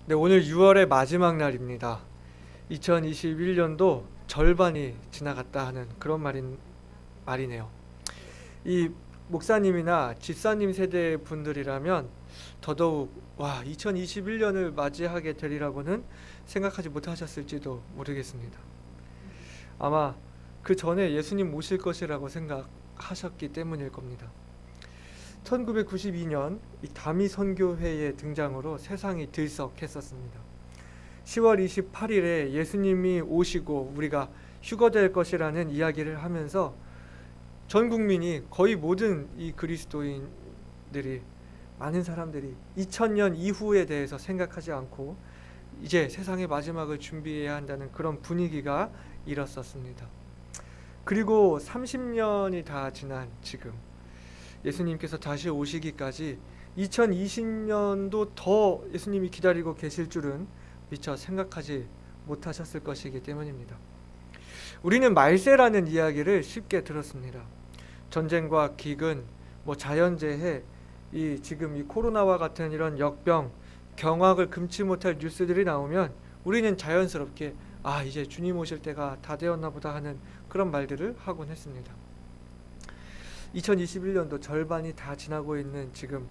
네, 오늘 6월의 마지막 날입니다. 2021년도 절반이 지나갔다 하는 그런 말이네요. 이 목사님이나 집사님 세대 분들이라면 더더욱 2021년을 맞이하게 되리라고는 생각하지 못하셨을지도 모르겠습니다. 아마 그 전에 예수님 오실 것이라고 생각하셨기 때문일 겁니다. 1992년 이 다미 선교회의 등장으로 세상이 들썩했었습니다. 10월 28일에 예수님이 오시고 우리가 휴거될 것이라는 이야기를 하면서 전 국민이, 거의 모든 이 그리스도인들이, 많은 사람들이 2000년 이후에 대해서 생각하지 않고 이제 세상의 마지막을 준비해야 한다는 그런 분위기가 일었었습니다. 그리고 30년이 다 지난 지금 예수님께서 다시 오시기까지 2020년도 더 예수님이 기다리고 계실 줄은 미처 생각하지 못하셨을 것이기 때문입니다. 우리는 말세라는 이야기를 쉽게 들었습니다. 전쟁과 기근, 자연재해, 지금 이 코로나와 같은 이런 역병, 경악을 금치 못할 뉴스들이 나오면 우리는 자연스럽게 이제 주님 오실 때가 다 되었나 보다 하는 그런 말들을 하곤 했습니다. 2021년도 절반이 다 지나고 있는 지금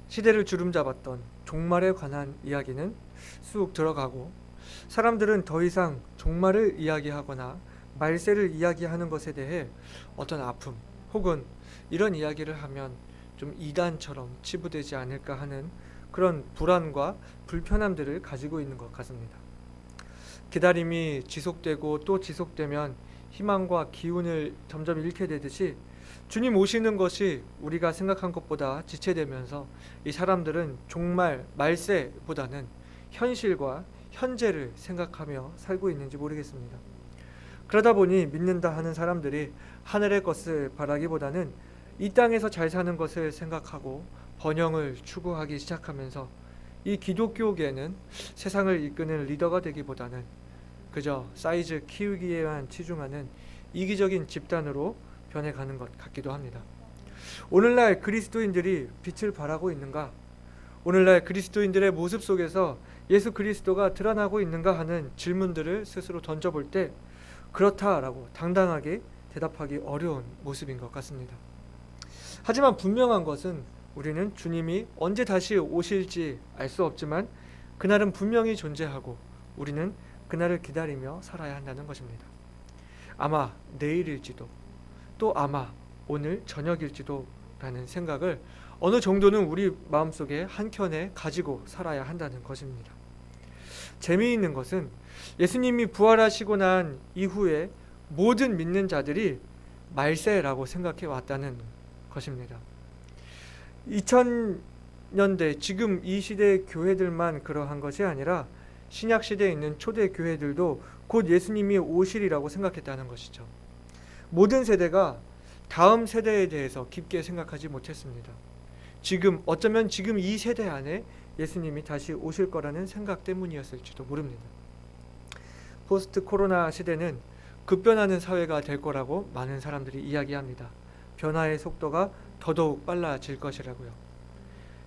시대를 주름잡았던 종말에 관한 이야기는 쑥 들어가고, 사람들은 더 이상 종말을 이야기하거나 말세를 이야기하는 것에 대해 어떤 아픔 혹은 이런 이야기를 하면 좀 이단처럼 치부되지 않을까 하는 그런 불안과 불편함들을 가지고 있는 것 같습니다. 기다림이 지속되고 또 지속되면 희망과 기운을 점점 잃게 되듯이 주님 오시는 것이 우리가 생각한 것보다 지체되면서 이 사람들은 종말, 말세보다는 현실과 현재를 생각하며 살고 있는지 모르겠습니다. 그러다 보니 믿는다 하는 사람들이 하늘의 것을 바라기보다는 이 땅에서 잘 사는 것을 생각하고 번영을 추구하기 시작하면서 이 기독교계는 세상을 이끄는 리더가 되기보다는 그저 사이즈 키우기에만 치중하는 이기적인 집단으로 변해가는 것 같기도 합니다. 오늘날 그리스도인들이 빛을 발하고 있는가? 오늘날 그리스도인들의 모습 속에서 예수 그리스도가 드러나고 있는가 하는 질문들을 스스로 던져볼 때 그렇다라고 당당하게 대답하기 어려운 모습인 것 같습니다. 하지만 분명한 것은 우리는 주님이 언제 다시 오실지 알 수 없지만 그날은 분명히 존재하고 우리는 그날을 기다리며 살아야 한다는 것입니다. 아마 내일일지도, 또 아마 오늘 저녁일지도 라는 생각을 어느 정도는 우리 마음속에 한켠에 가지고 살아야 한다는 것입니다. 재미있는 것은 예수님이 부활하시고 난 이후에 모든 믿는 자들이 말세라고 생각해 왔다는 것입니다. 2000년대 지금 이 시대의 교회들만 그러한 것이 아니라 신약 시대에 있는 초대 교회들도 곧 예수님이 오시리라고 생각했다는 것이죠. 모든 세대가 다음 세대에 대해서 깊게 생각하지 못했습니다. 어쩌면 지금 이 세대 안에 예수님이 다시 오실 거라는 생각 때문이었을지도 모릅니다. 포스트 코로나 시대는 급변하는 사회가 될 거라고 많은 사람들이 이야기합니다. 변화의 속도가 더더욱 빨라질 것이라고요.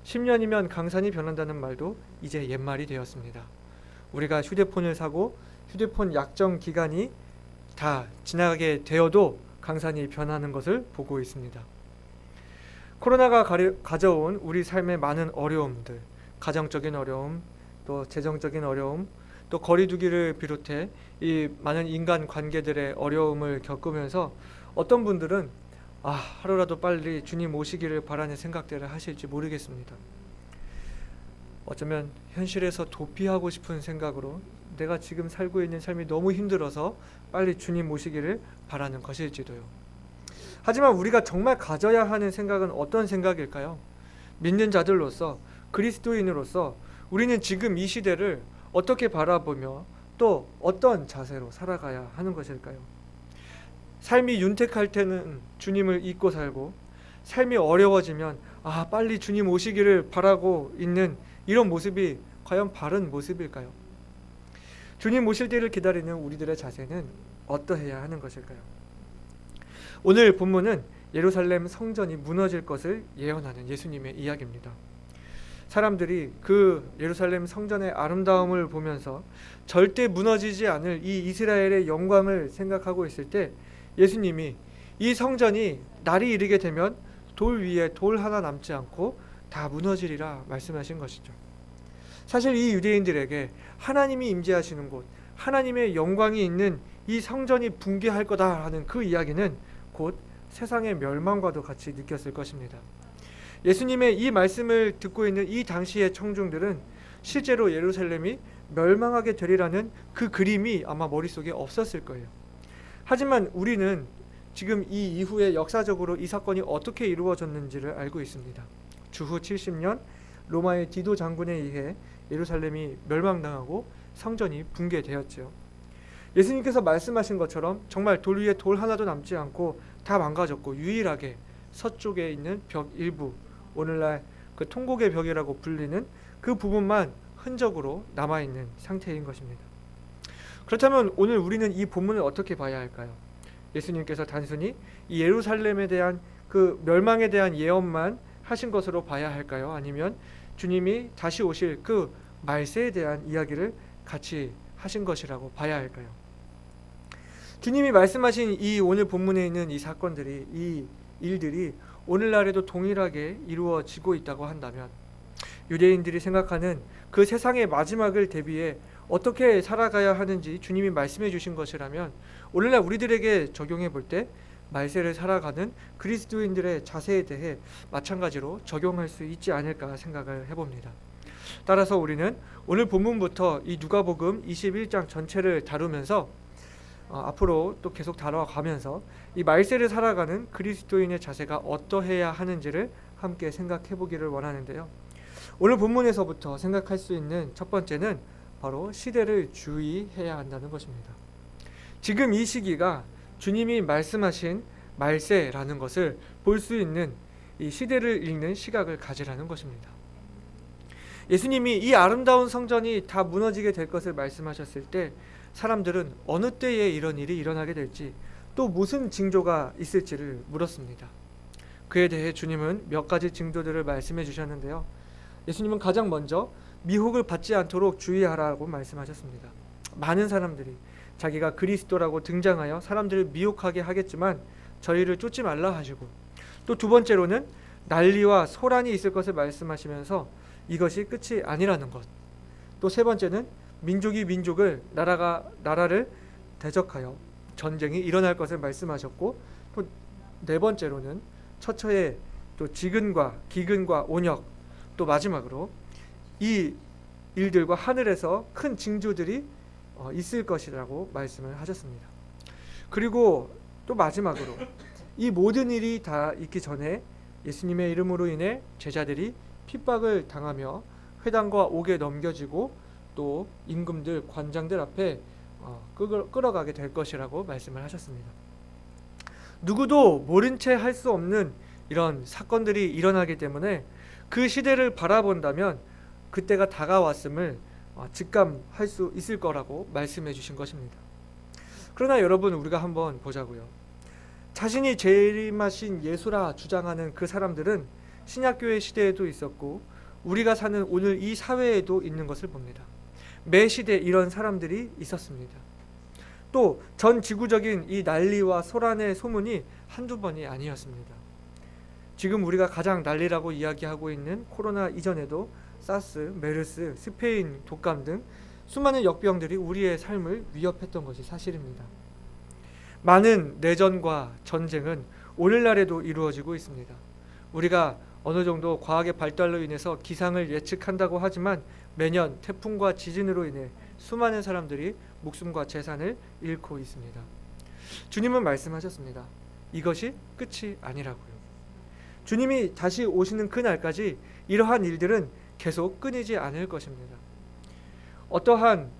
10년이면 강산이 변한다는 말도 이제 옛말이 되었습니다. 우리가 휴대폰을 사고 휴대폰 약정 기간이 다 지나가게 되어도 강산이 변하는 것을 보고 있습니다. 코로나가 가져온 우리 삶의 많은 어려움들, 가정적인 어려움, 또 재정적인 어려움, 또 거리두기를 비롯해 이 많은 인간 관계들의 어려움을 겪으면서 어떤 분들은 하루라도 빨리 주님 오시기를 바라는 생각들을 하실지 모르겠습니다. 어쩌면 현실에서 도피하고 싶은 생각으로 내가 지금 살고 있는 삶이 너무 힘들어서 빨리 주님 오시기를 바라는 것일지도요. 하지만 우리가 정말 가져야 하는 생각은 어떤 생각일까요? 믿는 자들로서, 그리스도인으로서 우리는 지금 이 시대를 어떻게 바라보며 또 어떤 자세로 살아가야 하는 것일까요? 삶이 윤택할 때는 주님을 잊고 살고, 삶이 어려워지면 빨리 주님 오시기를 바라고 있는 이런 모습이 과연 바른 모습일까요? 주님 오실 때를 기다리는 우리들의 자세는 어떠해야 하는 것일까요? 오늘 본문은 예루살렘 성전이 무너질 것을 예언하는 예수님의 이야기입니다. 사람들이 그 예루살렘 성전의 아름다움을 보면서 절대 무너지지 않을 이 이스라엘의 영광을 생각하고 있을 때 예수님이 이 성전이 날이 이르게 되면 돌 위에 돌 하나 남지 않고 다 무너지리라 말씀하신 것이죠. 사실 이 유대인들에게 하나님이 임재하시는 곳, 하나님의 영광이 있는 이 성전이 붕괴할 거다 하는 그 이야기는 곧 세상의 멸망과도 같이 느꼈을 것입니다. 예수님의 이 말씀을 듣고 있는 이 당시의 청중들은 실제로 예루살렘이 멸망하게 되리라는 그 그림이 아마 머릿속에 없었을 거예요. 하지만 우리는 지금 이 이후에 역사적으로 이 사건이 어떻게 이루어졌는지를 알고 있습니다. 주후 70년 로마의 디도 장군에 의해 예루살렘이 멸망당하고 성전이 붕괴되었지요. 예수님께서 말씀하신 것처럼 정말 돌 위에 돌 하나도 남지 않고 다 망가졌고 유일하게 서쪽에 있는 벽 일부, 오늘날 그 통곡의 벽이라고 불리는 그 부분만 흔적으로 남아있는 상태인 것입니다. 그렇다면 오늘 우리는 이 본문을 어떻게 봐야 할까요? 예수님께서 단순히 이 예루살렘에 대한 그 멸망에 대한 예언만 하신 것으로 봐야 할까요? 아니면 주님이 다시 오실 그 말세에 대한 이야기를 같이 하신 것이라고 봐야 할까요? 주님이 말씀하신 이 오늘 본문에 있는 이 사건들이, 이 일들이 오늘날에도 동일하게 이루어지고 있다고 한다면 유대인들이 생각하는 그 세상의 마지막을 대비해 어떻게 살아가야 하는지 주님이 말씀해 주신 것이라면 오늘날 우리들에게 적용해 볼 때 말세를 살아가는 그리스도인들의 자세에 대해 마찬가지로 적용할 수 있지 않을까 생각을 해봅니다. 따라서 우리는 오늘 본문부터 이 누가복음 21장 전체를 다루면서 앞으로 또 계속 다뤄가면서 이 말세를 살아가는 그리스도인의 자세가 어떠해야 하는지를 함께 생각해 보기를 원하는데요. 오늘 본문에서부터 생각할 수 있는 첫 번째는 바로 시대를 주의해야 한다는 것입니다. 지금 이 시기가 주님이 말씀하신 말세라는 것을 볼 수 있는 이 시대를 읽는 시각을 가지라는 것입니다. 예수님이 이 아름다운 성전이 다 무너지게 될 것을 말씀하셨을 때 사람들은 어느 때에 이런 일이 일어나게 될지 또 무슨 징조가 있을지를 물었습니다. 그에 대해 주님은 몇 가지 징조들을 말씀해 주셨는데요. 예수님은 가장 먼저 미혹을 받지 않도록 주의하라고 말씀하셨습니다. 많은 사람들이 자기가 그리스도라고 등장하여 사람들을 미혹하게 하겠지만 저희를 쫓지 말라 하시고, 또 두 번째로는 난리와 소란이 있을 것을 말씀하시면서 이것이 끝이 아니라는 것, 또 세 번째는 민족이 민족을, 나라가 나라를 대적하여 전쟁이 일어날 것을 말씀하셨고, 또 네 번째로는 처처에 또 지근과 기근과 온역, 또 마지막으로 이 일들과 하늘에서 큰 징조들이 있을 것이라고 말씀을 하셨습니다. 그리고 또 마지막으로 이 모든 일이 다 있기 전에 예수님의 이름으로 인해 제자들이 핍박을 당하며 회당과 옥에 넘겨지고 또 임금들, 관장들 앞에 끌어가게 될 것이라고 말씀을 하셨습니다. 누구도 모른 채 할 수 없는 이런 사건들이 일어나기 때문에 그 시대를 바라본다면 그때가 다가왔음을 직감할 수 있을 거라고 말씀해 주신 것입니다. 그러나 여러분, 우리가 한번 보자고요. 자신이 재림하신 예수라 주장하는 그 사람들은 신약교회 시대에도 있었고 우리가 사는 오늘 이 사회에도 있는 것을 봅니다. 매 시대에 이런 사람들이 있었습니다. 또 전 지구적인 이 난리와 소란의 소문이 한두 번이 아니었습니다. 지금 우리가 가장 난리라고 이야기하고 있는 코로나 이전에도 사스, 메르스, 스페인 독감 등 수많은 역병들이 우리의 삶을 위협했던 것이 사실입니다. 많은 내전과 전쟁은 오늘날에도 이루어지고 있습니다. 우리가 어느 정도 과학의 발달로 인해서 기상을 예측한다고 하지만 매년 태풍과 지진으로 인해 수많은 사람들이 목숨과 재산을 잃고 있습니다. 주님은 말씀하셨습니다. 이것이 끝이 아니라고요. 주님이 다시 오시는 그날까지 이러한 일들은 계속 끊이지 않을 것입니다. 어떠한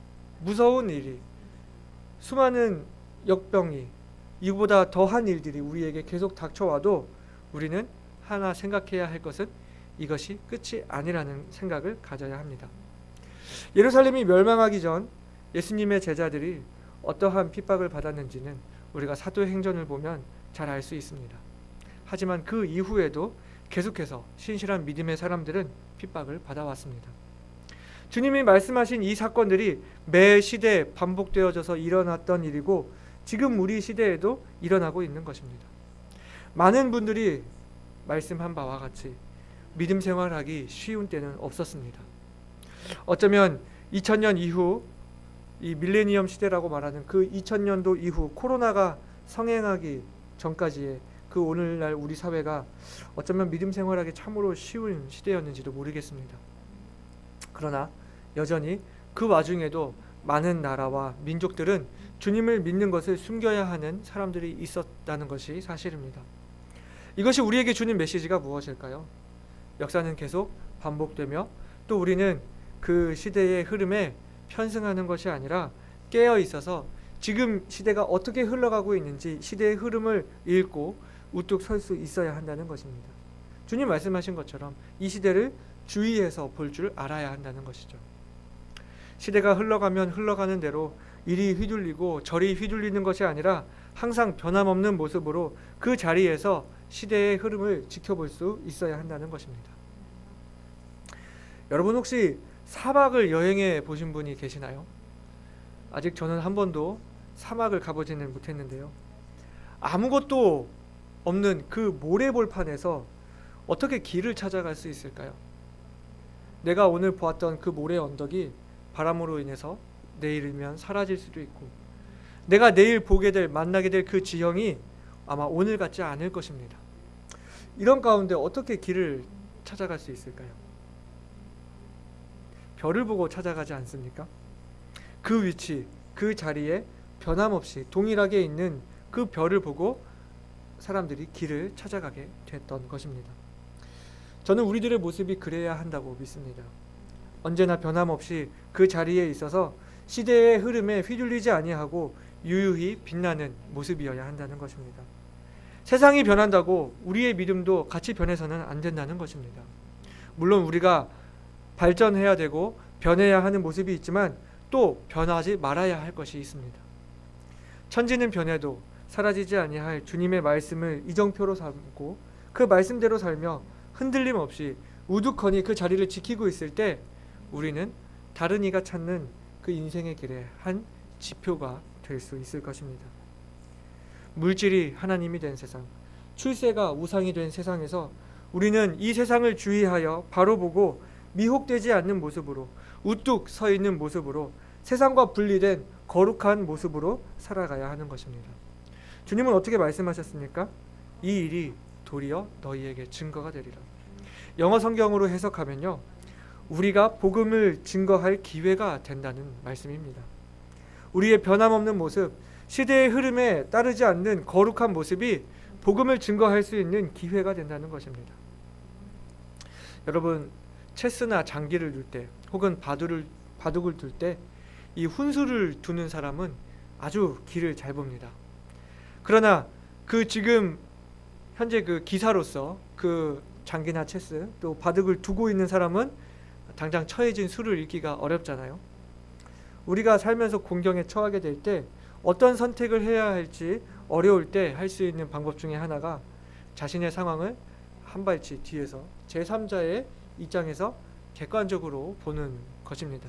무서운 일이, 수많은 역병이, 이보다 더한 일들이 우리에게 계속 닥쳐와도 우리는 하나 생각해야 할 것은 이것이 끝이 아니라는 생각을 가져야 합니다. 예루살렘이 멸망하기 전 예수님의 제자들이 어떠한 핍박을 받았는지는 우리가 사도행전을 보면 잘 알 수 있습니다. 하지만 그 이후에도 계속해서 신실한 믿음의 사람들은 핍박을 받아왔습니다. 주님이 말씀하신 이 사건들이 매 시대에 반복되어져서 일어났던 일이고 지금 우리 시대에도 일어나고 있는 것입니다. 많은 분들이 말씀한 바와 같이 믿음 생활하기 쉬운 때는 없었습니다. 어쩌면 2000년 이후 이 밀레니엄 시대라고 말하는 그 2000년도 이후 코로나가 성행하기 전까지의 그 오늘날 우리 사회가 어쩌면 믿음 생활하기 참으로 쉬운 시대였는지도 모르겠습니다. 그러나 여전히 그 와중에도 많은 나라와 민족들은 주님을 믿는 것을 숨겨야 하는 사람들이 있었다는 것이 사실입니다. 이것이 우리에게 주는 메시지가 무엇일까요? 역사는 계속 반복되며 또 우리는 그 시대의 흐름에 편승하는 것이 아니라 깨어 있어서 지금 시대가 어떻게 흘러가고 있는지 시대의 흐름을 읽고 우뚝 설 수 있어야 한다는 것입니다. 주님 말씀하신 것처럼 이 시대를 주의해서 볼 줄 알아야 한다는 것이죠. 시대가 흘러가면 흘러가는 대로 이리 휘둘리고 저리 휘둘리는 것이 아니라 항상 변함없는 모습으로 그 자리에서 시대의 흐름을 지켜볼 수 있어야 한다는 것입니다. 여러분 혹시 사막을 여행해 보신 분이 계시나요? 아직 저는 한 번도 사막을 가보지는 못했는데요. 아무것도 없는 그 모래볼판에서 어떻게 길을 찾아갈 수 있을까요? 내가 오늘 보았던 그 모래 언덕이 바람으로 인해서 내일이면 사라질 수도 있고 내가 내일 만나게 될 그 지형이 아마 오늘 같지 않을 것입니다. 이런 가운데 어떻게 길을 찾아갈 수 있을까요? 별을 보고 찾아가지 않습니까? 그 위치, 그 자리에 변함없이 동일하게 있는 그 별을 보고 사람들이 길을 찾아가게 됐던 것입니다. 저는 우리들의 모습이 그래야 한다고 믿습니다. 언제나 변함없이 그 자리에 있어서 시대의 흐름에 휘둘리지 아니하고 유유히 빛나는 모습이어야 한다는 것입니다. 세상이 변한다고 우리의 믿음도 같이 변해서는 안 된다는 것입니다. 물론 우리가 발전해야 되고 변해야 하는 모습이 있지만 또 변하지 말아야 할 것이 있습니다. 천지는 변해도 사라지지 아니할 주님의 말씀을 이정표로 삼고 그 말씀대로 살며 흔들림 없이 우두커니 그 자리를 지키고 있을 때 우리는 다른 이가 찾는 그 인생의 길에 한 지표가 될 수 있을 것입니다. 물질이 하나님이 된 세상, 출세가 우상이 된 세상에서 우리는 이 세상을 주의하여 바로 보고 미혹되지 않는 모습으로 우뚝 서 있는 모습으로 세상과 분리된 거룩한 모습으로 살아가야 하는 것입니다. 주님은 어떻게 말씀하셨습니까? 이 일이 도리어 너희에게 증거가 되리라. 영어 성경으로 해석하면요, 우리가 복음을 증거할 기회가 된다는 말씀입니다. 우리의 변함없는 모습, 시대의 흐름에 따르지 않는 거룩한 모습이 복음을 증거할 수 있는 기회가 된다는 것입니다. 여러분, 체스나 장기를 둘 때 혹은 바둑을 둘 때 이 훈수를 두는 사람은 아주 길을 잘 봅니다. 그러나 그 지금 현재 그 기사로서 그 장기나 체스 또 바둑을 두고 있는 사람은 당장 처해진 수를 읽기가 어렵잖아요. 우리가 살면서 공경에 처하게 될 때 어떤 선택을 해야 할지 어려울 때 할 수 있는 방법 중에 하나가 자신의 상황을 한 발치 뒤에서 제3자의 입장에서 객관적으로 보는 것입니다.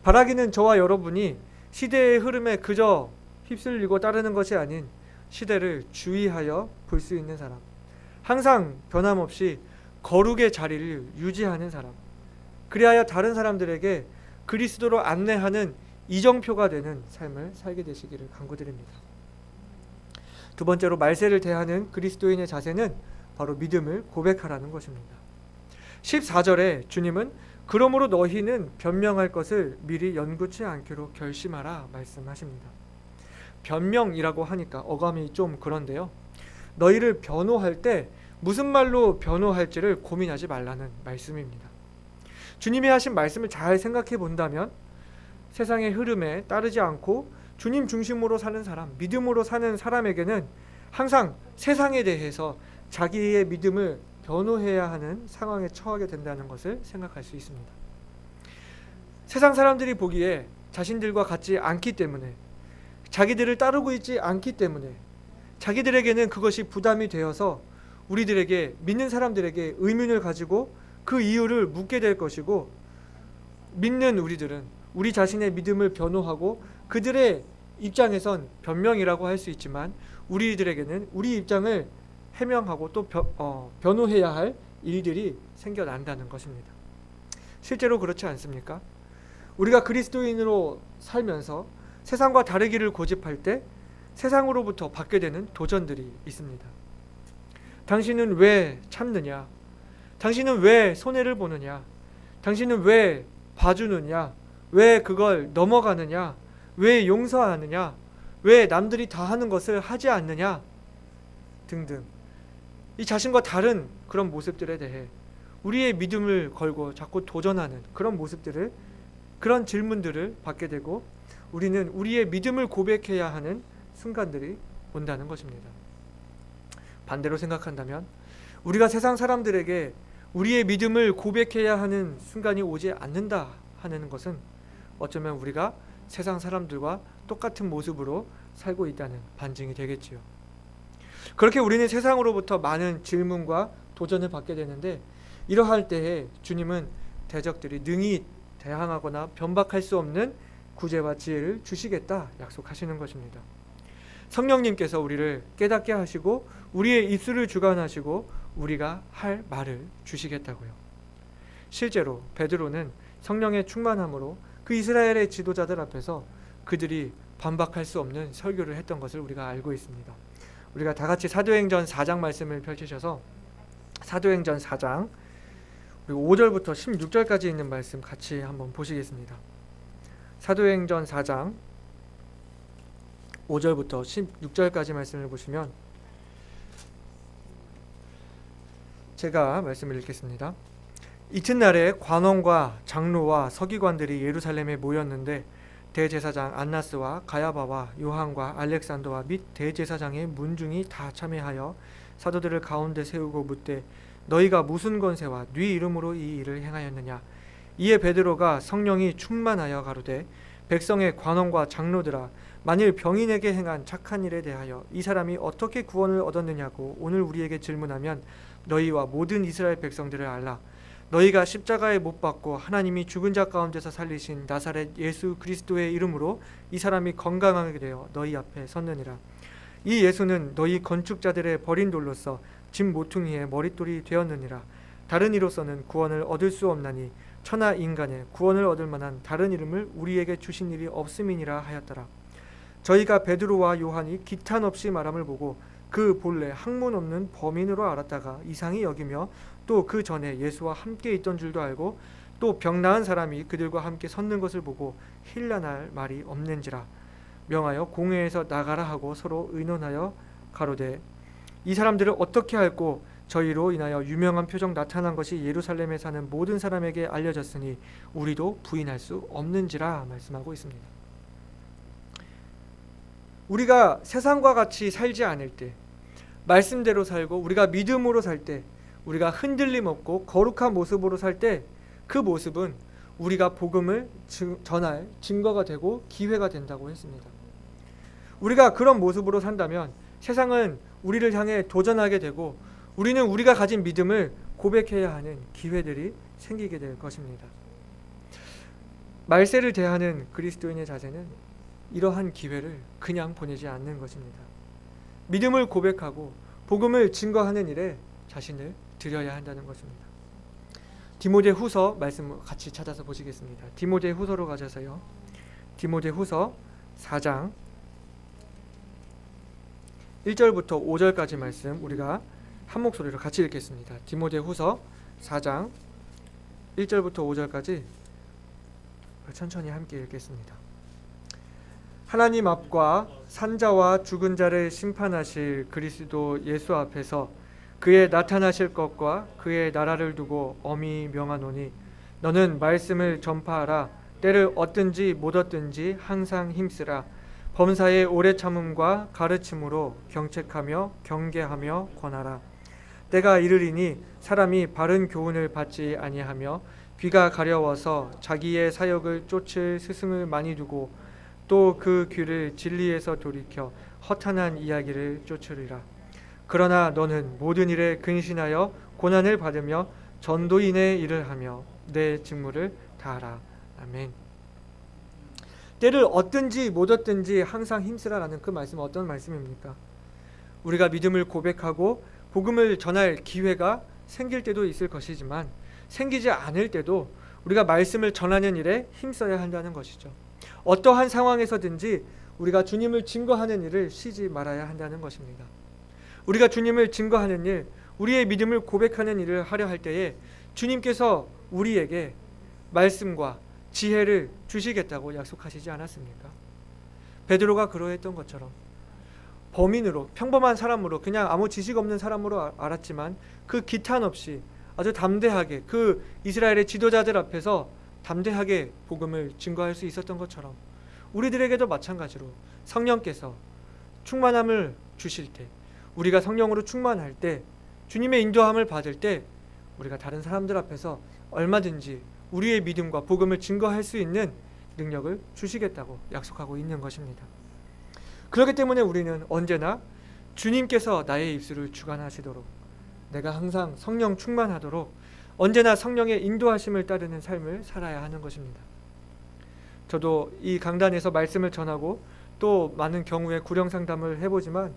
바라기는 저와 여러분이 시대의 흐름에 그저 휩쓸리고 따르는 것이 아닌 시대를 주의하여 볼 수 있는 사람, 항상 변함없이 거룩의 자리를 유지하는 사람, 그리하여 다른 사람들에게 그리스도로 안내하는 이정표가 되는 삶을 살게 되시기를 간구드립니다. 두 번째로 말세를 대하는 그리스도인의 자세는 바로 믿음을 고백하라는 것입니다. 14절에 주님은 그러므로 너희는 변명할 것을 미리 연구치 않기로 결심하라 말씀하십니다. 변명이라고 하니까 어감이 좀 그런데요, 너희를 변호할 때 무슨 말로 변호할지를 고민하지 말라는 말씀입니다. 주님이 하신 말씀을 잘 생각해 본다면 세상의 흐름에 따르지 않고 주님 중심으로 사는 사람, 믿음으로 사는 사람에게는 항상 세상에 대해서 자기의 믿음을 변호해야 하는 상황에 처하게 된다는 것을 생각할 수 있습니다. 세상 사람들이 보기에 자신들과 같지 않기 때문에, 자기들을 따르고 있지 않기 때문에 자기들에게는 그것이 부담이 되어서 우리들에게, 믿는 사람들에게 의문을 가지고 그 이유를 묻게 될 것이고, 믿는 우리들은 우리 자신의 믿음을 변호하고 그들의 입장에선 변명이라고 할 수 있지만 우리들에게는 우리 입장을 해명하고 또 변호해야 할 일들이 생겨난다는 것입니다. 실제로 그렇지 않습니까? 우리가 그리스도인으로 살면서 세상과 다르기를 고집할 때 세상으로부터 받게 되는 도전들이 있습니다. 당신은 왜 참느냐? 당신은 왜 손해를 보느냐? 당신은 왜 봐주느냐? 왜 그걸 넘어가느냐? 왜 용서하느냐? 왜 남들이 다 하는 것을 하지 않느냐? 등등. 이 자신과 다른 그런 모습들에 대해 우리의 믿음을 걸고 자꾸 도전하는 그런 모습들을, 그런 질문들을 받게 되고 우리는 우리의 믿음을 고백해야 하는 순간들이 온다는 것입니다. 반대로 생각한다면 우리가 세상 사람들에게 우리의 믿음을 고백해야 하는 순간이 오지 않는다 하는 것은 어쩌면 우리가 세상 사람들과 똑같은 모습으로 살고 있다는 반증이 되겠지요. 그렇게 우리는 세상으로부터 많은 질문과 도전을 받게 되는데, 이러할 때에 주님은 대적들이 능히 대항하거나 변박할 수 없는 구제와 지혜를 주시겠다 약속하시는 것입니다. 성령님께서 우리를 깨닫게 하시고 우리의 입술을 주관하시고 우리가 할 말을 주시겠다고요. 실제로 베드로는 성령의 충만함으로 그 이스라엘의 지도자들 앞에서 그들이 반박할 수 없는 설교를 했던 것을 우리가 알고 있습니다. 우리가 다 같이 사도행전 4장 말씀을 펼치셔서 사도행전 4장 5절부터 16절까지 있는 말씀 같이 한번 보시겠습니다. 사도행전 4장 5절부터 16절까지 말씀을 보시면 제가 말씀을 읽겠습니다. 이튿날에 관원과 장로와 서기관들이 예루살렘에 모였는데 대제사장 안나스와 가야바와 요한과 알렉산더와 및 대제사장의 문중이 다 참여하여 사도들을 가운데 세우고 묻되 너희가 무슨 권세와 네 이름으로 이 일을 행하였느냐? 이에 베드로가 성령이 충만하여 가로되 백성의 관원과 장로들아, 만일 병인에게 행한 착한 일에 대하여 이 사람이 어떻게 구원을 얻었느냐고 오늘 우리에게 질문하면 너희와 모든 이스라엘 백성들을 알라. 너희가 십자가에 못 박고 하나님이 죽은 자 가운데서 살리신 나사렛 예수 그리스도의 이름으로 이 사람이 건강하게 되어 너희 앞에 섰느니라. 이 예수는 너희 건축자들의 버린 돌로서 집 모퉁이의 머릿돌이 되었느니라. 다른 이로서는 구원을 얻을 수 없나니 천하 인간의 구원을 얻을 만한 다른 이름을 우리에게 주신 일이 없음이니라 하였더라. 저희가 베드로와 요한이 기탄 없이 말함을 보고 그 본래 학문 없는 범인으로 알았다가 이상히 여기며 또 그 전에 예수와 함께 있던 줄도 알고 또 병 나은 사람이 그들과 함께 섰는 것을 보고 힐난할 말이 없는지라 명하여 공회에서 나가라 하고 서로 의논하여 가로되 이 사람들을 어떻게 할꼬? 저희로 인하여 유명한 표적 나타난 것이 예루살렘에 사는 모든 사람에게 알려졌으니 우리도 부인할 수 없는지라 말씀하고 있습니다. 우리가 세상과 같이 살지 않을 때, 말씀대로 살고 우리가 믿음으로 살 때, 우리가 흔들림 없고 거룩한 모습으로 살 때 그 모습은 우리가 복음을 전할 증거가 되고 기회가 된다고 했습니다. 우리가 그런 모습으로 산다면 세상은 우리를 향해 도전하게 되고 우리는 우리가 가진 믿음을 고백해야 하는 기회들이 생기게 될 것입니다. 말세를 대하는 그리스도인의 자세는 이러한 기회를 그냥 보내지 않는 것입니다. 믿음을 고백하고 복음을 증거하는 일에 자신을 들여야 한다는 것입니다. 디모데후서 말씀 같이 찾아서 보시겠습니다. 디모데후서로 가셔서요. 디모데후서 4장 1절부터 5절까지 말씀 우리가 한 목소리로 같이 읽겠습니다. 디모데후서 4장 1절부터 5절까지 천천히 함께 읽겠습니다. 하나님 앞과 산자와 죽은 자를 심판하실 그리스도 예수 앞에서 그의 나타나실 것과 그의 나라를 두고 엄히 명하노니 너는 말씀을 전파하라. 때를 얻든지 못 얻든지 항상 힘쓰라. 범사의 오래 참음과 가르침으로 경책하며 경계하며 권하라. 때가 이르리니 사람이 바른 교훈을 받지 아니하며 귀가 가려워서 자기의 사역을 쫓을 스승을 많이 두고 또 그 귀를 진리에서 돌이켜 허탄한 이야기를 쫓으리라. 그러나 너는 모든 일에 근신하여 고난을 받으며 전도인의 일을 하며 내 직무를 다하라. 아멘. 때를 얻든지 못 얻든지 항상 힘쓰라라는 그 말씀은 어떤 말씀입니까? 우리가 믿음을 고백하고 복음을 전할 기회가 생길 때도 있을 것이지만 생기지 않을 때도 우리가 말씀을 전하는 일에 힘써야 한다는 것이죠. 어떠한 상황에서든지 우리가 주님을 증거하는 일을 쉬지 말아야 한다는 것입니다. 우리가 주님을 증거하는 일, 우리의 믿음을 고백하는 일을 하려 할 때에 주님께서 우리에게 말씀과 지혜를 주시겠다고 약속하시지 않았습니까? 베드로가 그러했던 것처럼 범인으로, 평범한 사람으로, 그냥 아무 지식 없는 사람으로 알았지만 그 기탄 없이 아주 담대하게 그 이스라엘의 지도자들 앞에서 담대하게 복음을 증거할 수 있었던 것처럼 우리들에게도 마찬가지로 성령께서 충만함을 주실 때, 우리가 성령으로 충만할 때, 주님의 인도함을 받을 때 우리가 다른 사람들 앞에서 얼마든지 우리의 믿음과 복음을 증거할 수 있는 능력을 주시겠다고 약속하고 있는 것입니다. 그렇기 때문에 우리는 언제나 주님께서 나의 입술을 주관하시도록, 내가 항상 성령 충만하도록 언제나 성령의 인도하심을 따르는 삶을 살아야 하는 것입니다. 저도 이 강단에서 말씀을 전하고 또 많은 경우에 구령 상담을 해보지만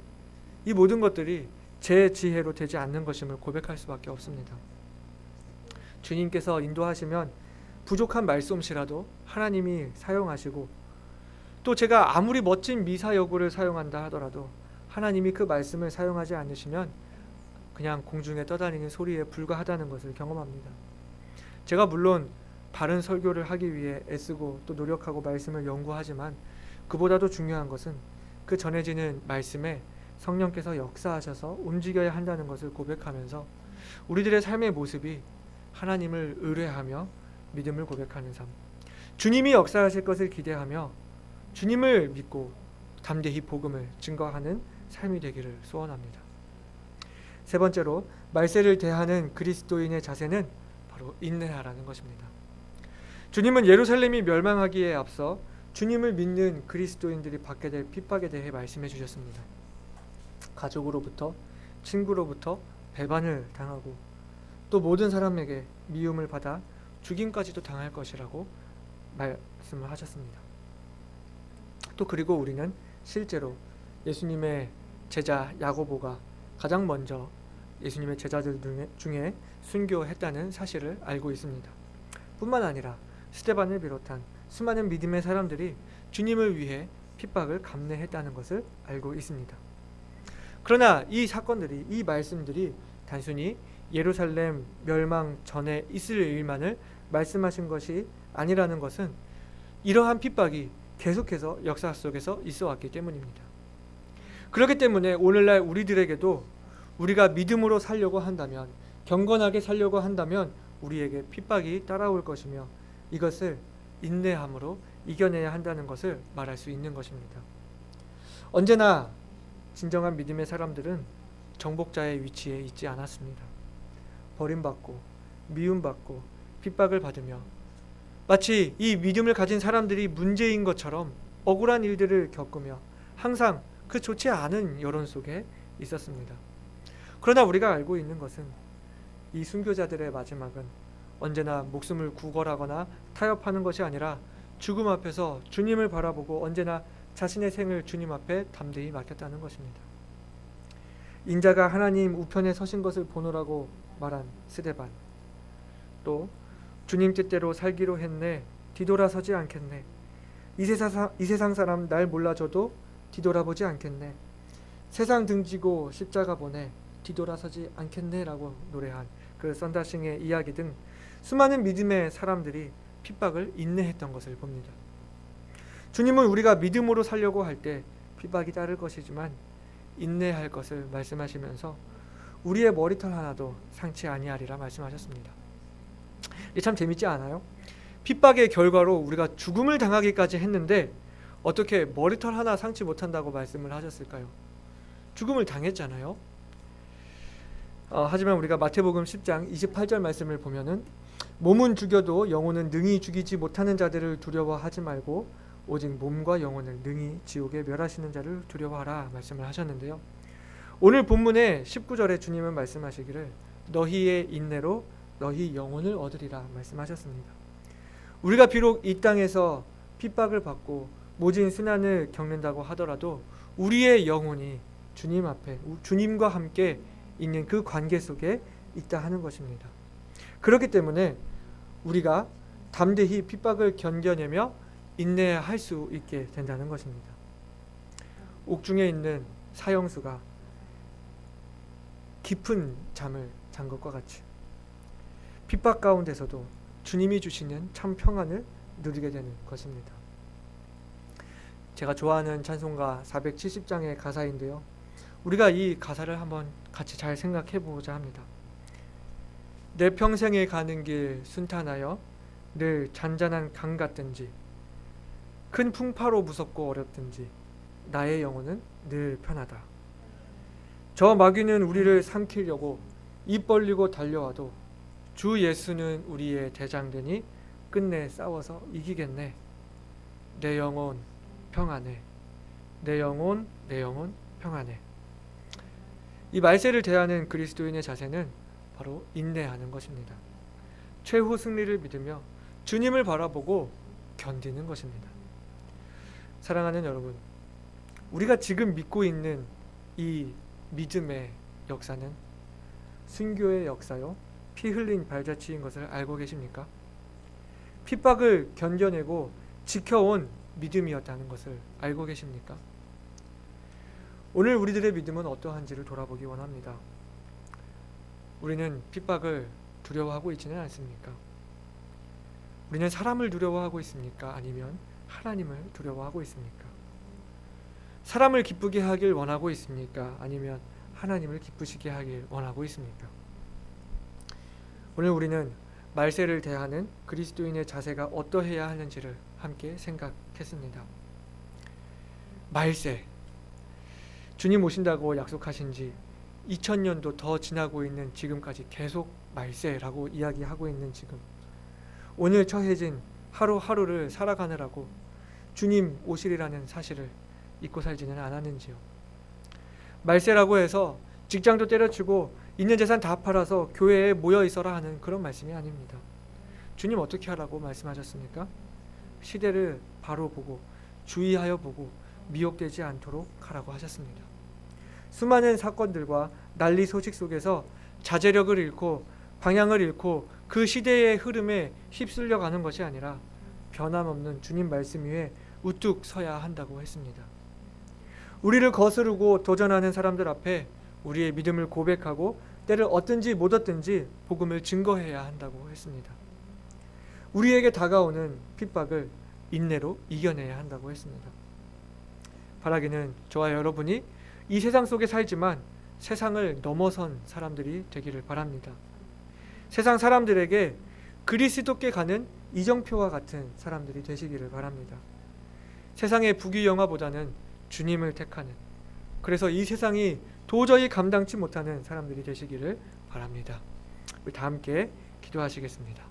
이 모든 것들이 제 지혜로 되지 않는 것임을 고백할 수밖에 없습니다. 주님께서 인도하시면 부족한 말솜씨라도 하나님이 사용하시고, 또 제가 아무리 멋진 미사여구를 사용한다 하더라도 하나님이 그 말씀을 사용하지 않으시면 그냥 공중에 떠다니는 소리에 불과하다는 것을 경험합니다. 제가 물론 바른 설교를 하기 위해 애쓰고 또 노력하고 말씀을 연구하지만 그보다도 중요한 것은 그 전해지는 말씀에 성령께서 역사하셔서 움직여야 한다는 것을 고백하면서 우리들의 삶의 모습이 하나님을 의뢰하며 믿음을 고백하는 삶, 주님이 역사하실 것을 기대하며 주님을 믿고 담대히 복음을 증거하는 삶이 되기를 소원합니다. 세 번째로, 말세를 대하는 그리스도인의 자세는 바로 인내하라는 것입니다. 주님은 예루살렘이 멸망하기에 앞서 주님을 믿는 그리스도인들이 받게 될 핍박에 대해 말씀해 주셨습니다. 가족으로부터, 친구로부터 배반을 당하고 또 모든 사람에게 미움을 받아 죽임까지도 당할 것이라고 말씀을 하셨습니다. 또 그리고 우리는 실제로 예수님의 제자 야고보가 가장 먼저 예수님의 제자들 중에 순교했다는 사실을 알고 있습니다. 뿐만 아니라 스데반을 비롯한 수많은 믿음의 사람들이 주님을 위해 핍박을 감내했다는 것을 알고 있습니다. 그러나 이 사건들이, 이 말씀들이 단순히 예루살렘 멸망 전에 있을 일만을 말씀하신 것이 아니라는 것은 이러한 핍박이 계속해서 역사 속에서 있어 왔기 때문입니다. 그렇기 때문에 오늘날 우리들에게도 우리가 믿음으로 살려고 한다면, 경건하게 살려고 한다면 우리에게 핍박이 따라올 것이며 이것을 인내함으로 이겨내야 한다는 것을 말할 수 있는 것입니다. 언제나 진정한 믿음의 사람들은 정복자의 위치에 있지 않았습니다. 버림받고 미움받고 핍박을 받으며 마치 이 믿음을 가진 사람들이 문제인 것처럼 억울한 일들을 겪으며 항상 그 좋지 않은 여론 속에 있었습니다. 그러나 우리가 알고 있는 것은 이 순교자들의 마지막은 언제나 목숨을 구걸하거나 타협하는 것이 아니라 죽음 앞에서 주님을 바라보고 언제나 자신의 생을 주님 앞에 담대히 맡겼다는 것입니다. 인자가 하나님 우편에 서신 것을 보노라고 말한 스데반, 또 주님 뜻대로 살기로 했네, 뒤돌아서지 않겠네, 이 세상 사람 날 몰라줘도 뒤돌아보지 않겠네, 세상 등지고 십자가 보내 뒤돌아서지 않겠네 라고 노래한 그 썬다싱의 이야기 등 수많은 믿음의 사람들이 핍박을 인내했던 것을 봅니다. 주님은 우리가 믿음으로 살려고 할 때 핍박이 따를 것이지만 인내할 것을 말씀하시면서 우리의 머리털 하나도 상치 아니하리라 말씀하셨습니다. 이게 참 재밌지 않아요? 핍박의 결과로 우리가 죽음을 당하기까지 했는데 어떻게 머리털 하나 상치 못한다고 말씀을 하셨을까요? 죽음을 당했잖아요. 하지만 우리가 마태복음 10장 28절 말씀을 보면은 몸은 죽여도 영혼은 능히 죽이지 못하는 자들을 두려워하지 말고 오직 몸과 영혼을 능히 지옥에 멸하시는 자를 두려워하라 말씀을 하셨는데요. 오늘 본문의 19절에 주님은 말씀하시기를 너희의 인내로 너희 영혼을 얻으리라 말씀하셨습니다. 우리가 비록 이 땅에서 핍박을 받고 모진 순환을 겪는다고 하더라도 우리의 영혼이 주님 앞에 주님과 함께 있는 그 관계 속에 있다 하는 것입니다. 그렇기 때문에 우리가 담대히 핍박을 견뎌내며 인내할 수 있게 된다는 것입니다. 옥중에 있는 사형수가 깊은 잠을 잔 것과 같이 핍박 가운데서도 주님이 주시는 참 평안을 누리게 되는 것입니다. 제가 좋아하는 찬송가 470장의 가사인데요. 우리가 이 가사를 한번 같이 잘 생각해 보자 합니다. 내 평생에 가는 길 순탄하여 늘 잔잔한 강 같든지 큰 풍파로 무섭고 어렵든지 나의 영혼은 늘 편하다. 저 마귀는 우리를 삼키려고 입 벌리고 달려와도 주 예수는 우리의 대장되니 끝내 싸워서 이기겠네. 내 영혼 평안해. 내 영혼 평안해. 이 말세를 대하는 그리스도인의 자세는 바로 인내하는 것입니다. 최후 승리를 믿으며 주님을 바라보고 견디는 것입니다. 사랑하는 여러분, 우리가 지금 믿고 있는 이 믿음의 역사는 순교의 역사요, 피 흘린 발자취인 것을 알고 계십니까? 핍박을 견뎌내고 지켜온 믿음이었다는 것을 알고 계십니까? 오늘 우리들의 믿음은 어떠한지를 돌아보기 원합니다. 우리는 핍박을 두려워하고 있지는 않습니까? 우리는 사람을 두려워하고 있습니까? 아니면 하나님을 두려워하고 있습니까? 사람을 기쁘게 하길 원하고 있습니까? 아니면 하나님을 기쁘시게 하길 원하고 있습니까? 오늘 우리는 말세를 대하는 그리스도인의 자세가 어떠해야 하는지를 함께 생각했습니다. 말세, 주님 오신다고 약속하신 지 2000년도 더 지나고 있는 지금까지 계속 말세라고 이야기하고 있는 지금, 오늘 처해진 하루하루를 살아가느라고 주님 오시리라는 사실을 잊고 살지는 않았는지요. 말세라고 해서 직장도 때려치고 있는 재산 다 팔아서 교회에 모여 있어라 하는 그런 말씀이 아닙니다. 주님 어떻게 하라고 말씀하셨습니까? 시대를 바로 보고 주의하여 보고 미혹되지 않도록 하라고 하셨습니다. 수많은 사건들과 난리 소식 속에서 자제력을 잃고 방향을 잃고 그 시대의 흐름에 휩쓸려 가는 것이 아니라 변함없는 주님 말씀 위에 우뚝 서야 한다고 했습니다. 우리를 거스르고 도전하는 사람들 앞에 우리의 믿음을 고백하고 때를 얻든지 못 얻든지 복음을 증거해야 한다고 했습니다. 우리에게 다가오는 핍박을 인내로 이겨내야 한다고 했습니다. 바라기는 저와 여러분이 이 세상 속에 살지만 세상을 넘어선 사람들이 되기를 바랍니다. 세상 사람들에게 그리스도께 가는 이정표와 같은 사람들이 되시기를 바랍니다. 세상의 부귀영화보다는 주님을 택하는, 그래서 이 세상이 도저히 감당치 못하는 사람들이 되시기를 바랍니다. 우리 다 함께 기도하시겠습니다.